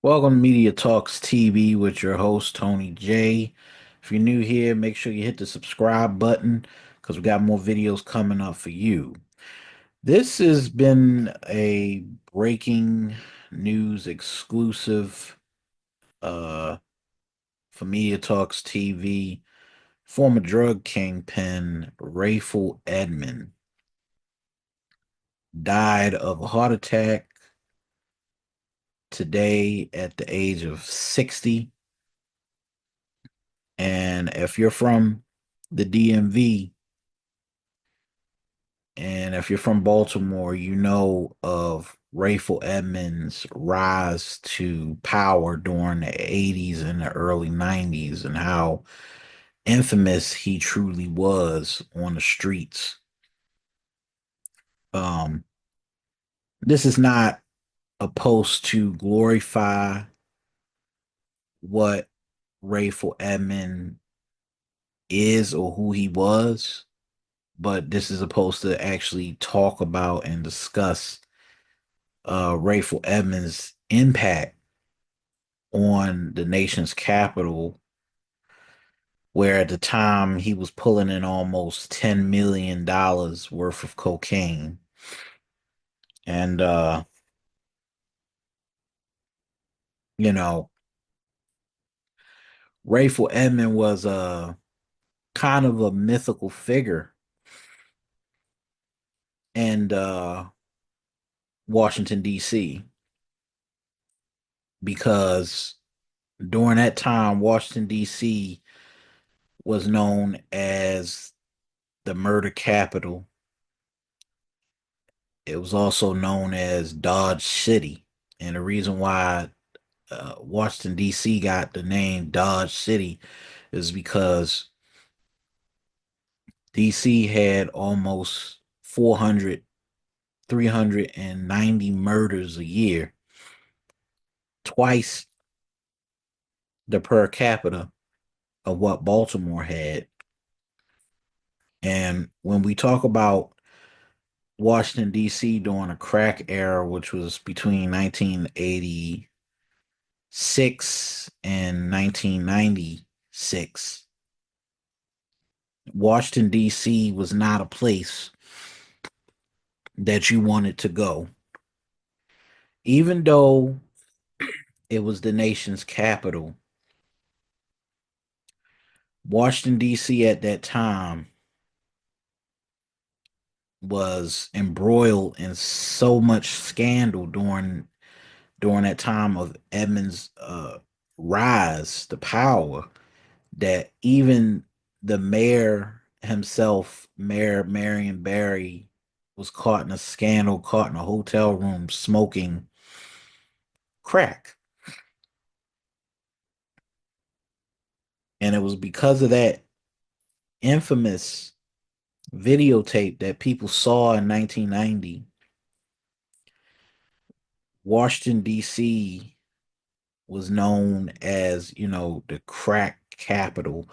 Welcome to Media Talks TV with your host, Tony J. If you're new here, make sure you hit the subscribe button because we got more videos coming up for you. This has been a breaking news exclusive uh, for Media Talks TV. Former drug kingpin Rayful Edmond died of a heart attack today at the age of 60. And if you're from the DMV and if you're from Baltimore, you know of Rayful Edmonds' rise to power during the 80s and the early 90s and how infamous he truly was on the streets. Um, this is not a post to glorify what Rayful Edmond is or who he was, but this is supposed to actually talk about and discuss Rayful Edmonds' impact on the nation's capital, where at the time he was pulling in almost $10 million worth of cocaine. And, you know, Rayful Edmond was a kind of a mythical figure in Washington, D.C., because during that time, Washington, D.C. was known as the murder capital. It was also known as Dodge City. And the reason why Washington, D.C. got the name Dodge City is because D.C. had almost 400, 390 murders a year, twice the per capita of what Baltimore had. And when we talk about Washington, D.C. during a crack era, which was between 1986 and 1996, Washington, D.C. was not a place that you wanted to go. Even though it was the nation's capital, Washington, D.C. at that time was embroiled in so much scandal during that time of Edmonds' rise to power that even the mayor himself, Mayor Marion Barry, was caught in a scandal, caught in a hotel room smoking crack. And it was because of that infamous videotape that people saw in 1990. Washington, D.C. was known as, the crack capital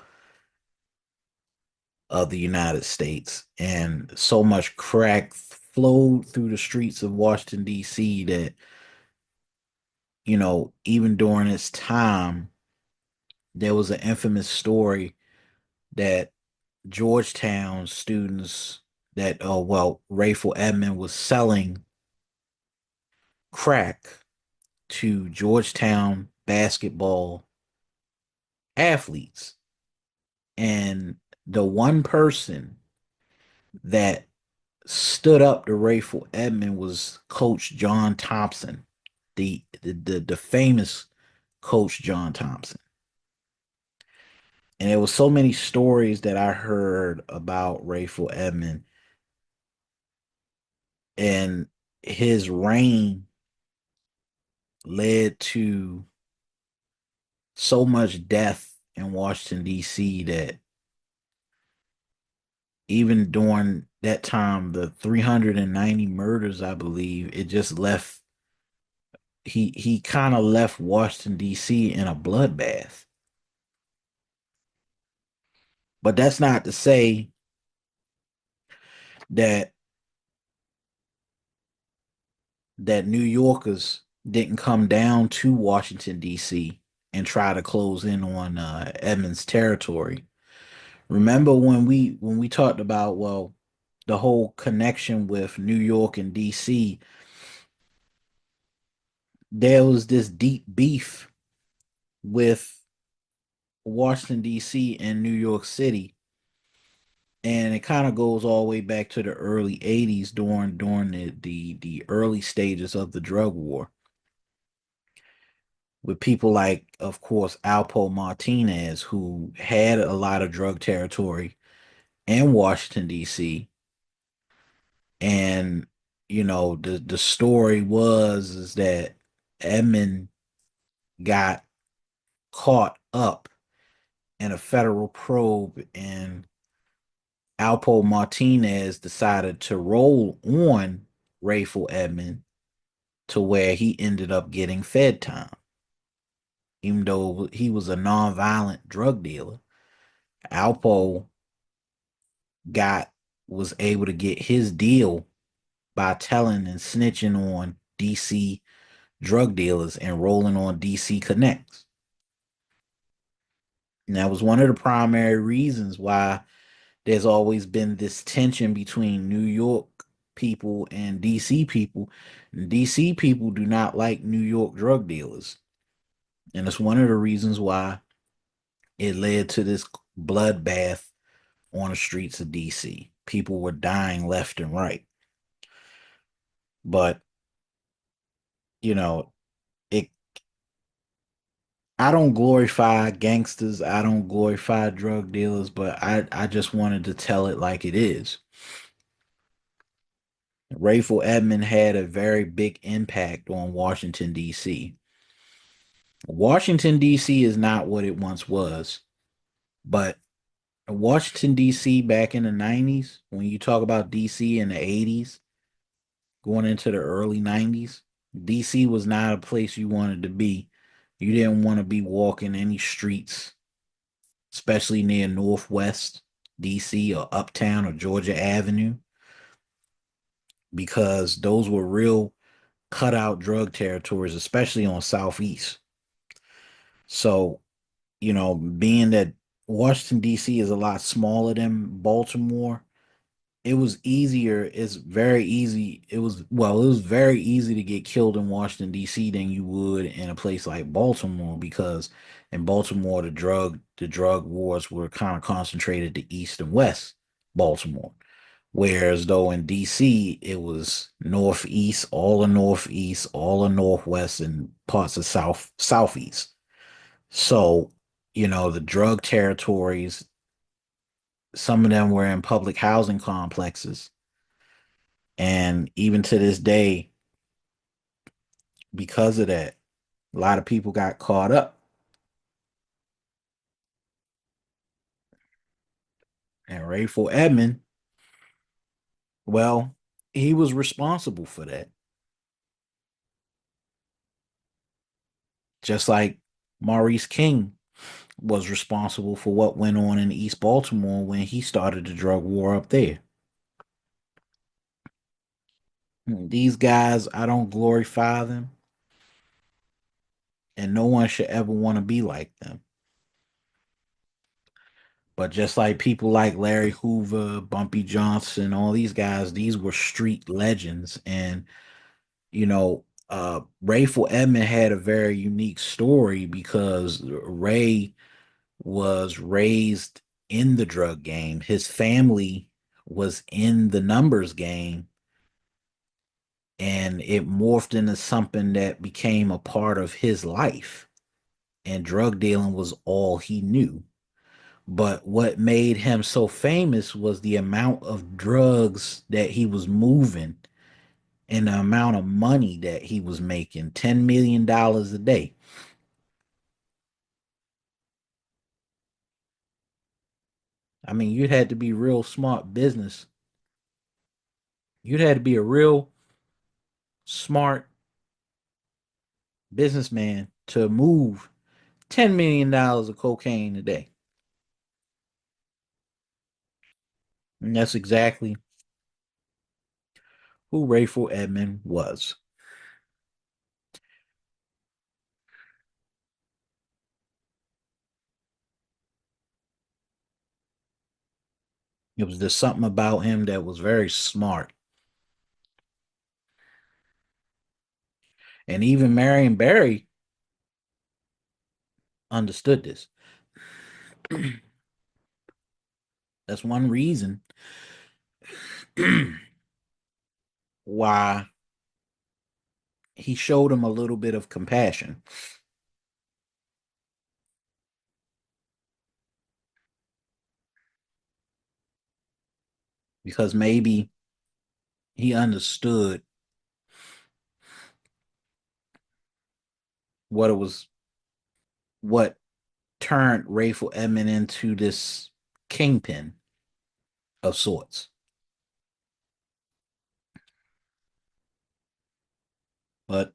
of the United States. And so much crack flowed through the streets of Washington, D.C. that, even during its time, there was an infamous story that Georgetown students that, Rayful Edmond was selling crack to Georgetown basketball athletes. And the one person that stood up to Rayful Edmond was Coach John Thompson, the famous Coach John Thompson. And there was so many stories that I heard about Rayful Edmond and his reign led to so much death in Washington D.C. that even during that time, the 390 murders, I believe, it just left he kind of left Washington D.C. in a bloodbath. But that's not to say that New Yorkers didn't come down to Washington D.C. and try to close in on Edmonds territory. Remember when we talked about, well, the whole connection with New York and D.C. There was this deep beef with Washington D.C. and New York City, and it kind of goes all the way back to the early '80s during the early stages of the drug war, with people like, of course, Alpo Martinez, who had a lot of drug territory in Washington D.C. And the story was is that Edmond got caught up in a federal probe, and Alpo Martinez decided to roll on Rayful Edmond to where he ended up getting fed time, even though he was a nonviolent drug dealer. Alpo got was able to get his deal by telling and snitching on DC drug dealers and rolling on DC Connects. And that was one of the primary reasons why there's always been this tension between New York people and DC people. DC people do not like New York drug dealers. And it's one of the reasons why it led to this bloodbath on the streets of DC. People were dying left and right. But, you know, it I don't glorify gangsters, I don't glorify drug dealers, but I just wanted to tell it like it is. Rayful Edmond had a very big impact on Washington, D.C. Washington, D.C. is not what it once was, but Washington, D.C. back in the 90s, when you talk about D.C. in the 80s, going into the early 90s, D.C. was not a place you wanted to be. You didn't want to be walking any streets, especially near Northwest D.C. or Uptown or Georgia Avenue, because those were real cutout drug territories, especially on Southeast. So, being that Washington D.C. is a lot smaller than Baltimore, it was easier. It's very easy. It was very easy to get killed in Washington D.C. than you would in a place like Baltimore, because in Baltimore the drug wars were kind of concentrated to east and west Baltimore. Whereas though in DC, it was northeast, all of northwest, and parts of southeast. So, the drug territories, some of them were in public housing complexes. And even to this day, because of that, a lot of people got caught up. And Rayful Edmond, well, he was responsible for that. Just like Maurice King was responsible for what went on in East Baltimore when he started the drug war up there. These guys, I don't glorify them, and no one should ever want to be like them. But just like people like Larry Hoover, Bumpy Johnson, all these guys, these were street legends. And, Rayful Edmond had a very unique story because Ray was raised in the drug game. His family was in the numbers game, and it morphed into something that became a part of his life. And drug dealing was all he knew. But what made him so famous was the amount of drugs that he was moving and the amount of money that he was making, $10 million a day. I mean, you'd had to be real smart business. You'd had to be a real smart businessman to move $10 million of cocaine a day. And that's exactly who Rayful Edmond was. It was just something about him that was very smart. And even Marion Barry understood this. That's one reason why he showed him a little bit of compassion, because maybe he understood what it was, what turned Rayful Edmond into this kingpin of sorts. But,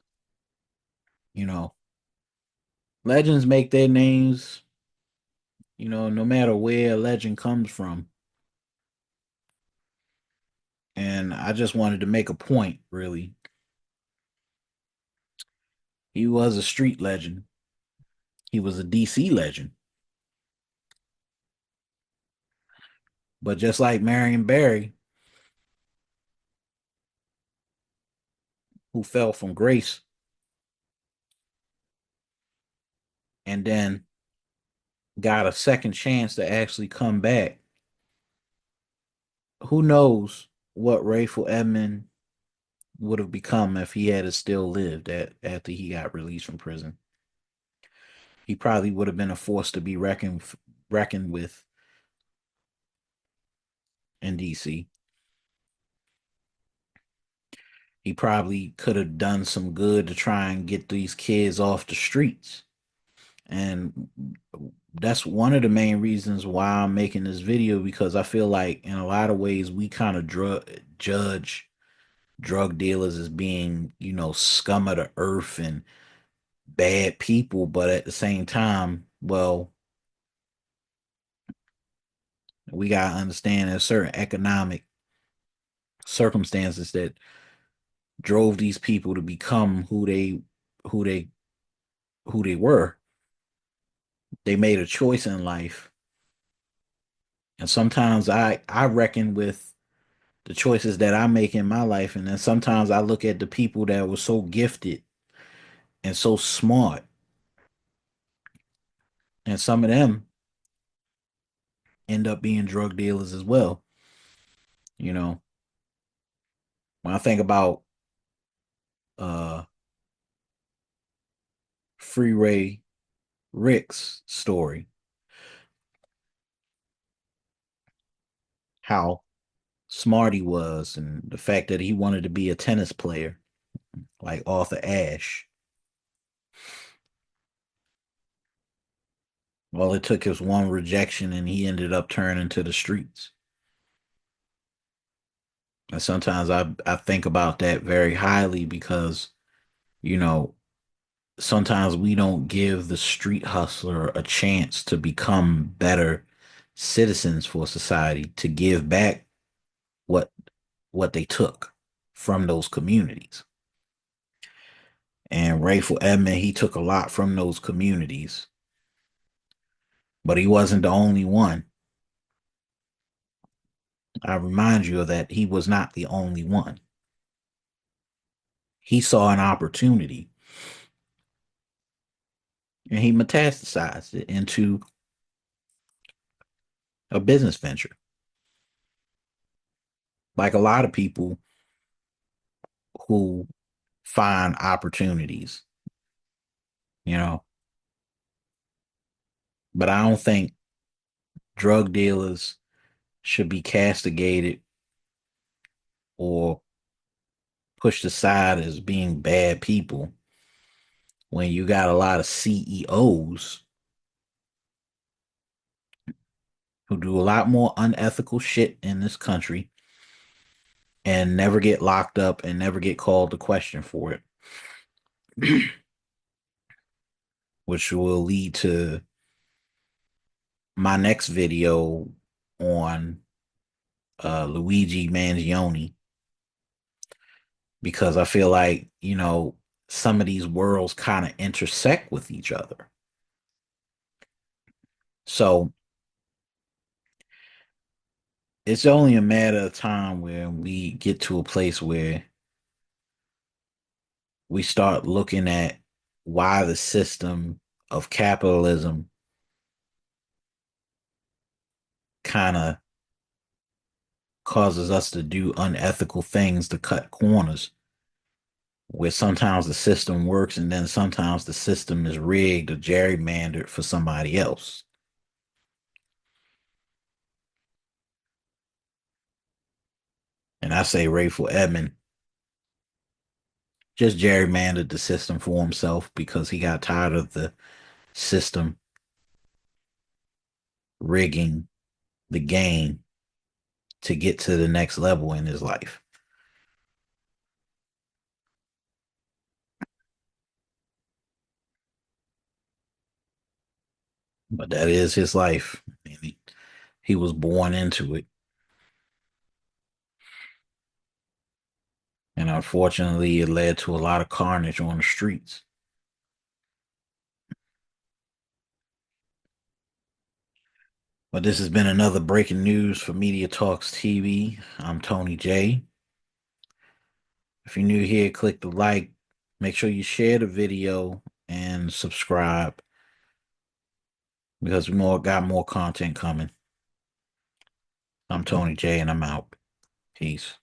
you know, legends make their names, no matter where a legend comes from. And I just wanted to make a point, really. He was a street legend, he was a DC legend. But just like Marion Barry, who fell from grace and then got a second chance to actually come back, who knows what Rayful Edmond would have become if he had still lived after he got released from prison. He probably would have been a force to be reckoned with in DC. He probably could have done some good to try and get these kids off the streets. And that's one of the main reasons why I'm making this video, because I feel like in a lot of ways we kind of judge drug dealers as being, scum of the earth and bad people, but at the same time, well, we gotta understand there's certain economic circumstances that drove these people to become who they who they were. They made a choice in life, and sometimes I reckon with the choices that I make in my life, and then sometimes I look at the people that were so gifted and so smart, and some of them end up being drug dealers as well. You know, when I think about uh Freeway Rick's story, how smart he was, and the fact that he wanted to be a tennis player like Arthur Ashe. All it took was one rejection, and he ended up turning to the streets. And sometimes I think about that very highly because, you know, sometimes we don't give the street hustler a chance to become better citizens for society, to give back what what they took from those communities. And Rayful Edmond, he took a lot from those communities, but he wasn't the only one. I remind you of that. He was not the only one. He saw an opportunity and he metastasized it into a business venture. Like a lot of people who find opportunities, you know, but I don't think drug dealers should be castigated or pushed aside as being bad people when you got a lot of CEOs who do a lot more unethical shit in this country and never get locked up and never get called to question for it, which will lead to my next video on Luigi Mangione, because I feel like, some of these worlds kind of intersect with each other. So it's only a matter of time where we get to a place where we start looking at why the system of capitalism kind of causes us to do unethical things to cut corners, where sometimes the system works and then sometimes the system is rigged or gerrymandered for somebody else. And I say Rayful Edmond just gerrymandered the system for himself because he got tired of the system rigging the game to get to the next level in his life. But that is his life. And he was born into it. And unfortunately, it led to a lot of carnage on the streets. But this has been another breaking news for Media Talks TV. I'm Tony J. If you're new here, click the like. Make sure you share the video and subscribe because we got more content coming. I'm Tony J and I'm out. Peace.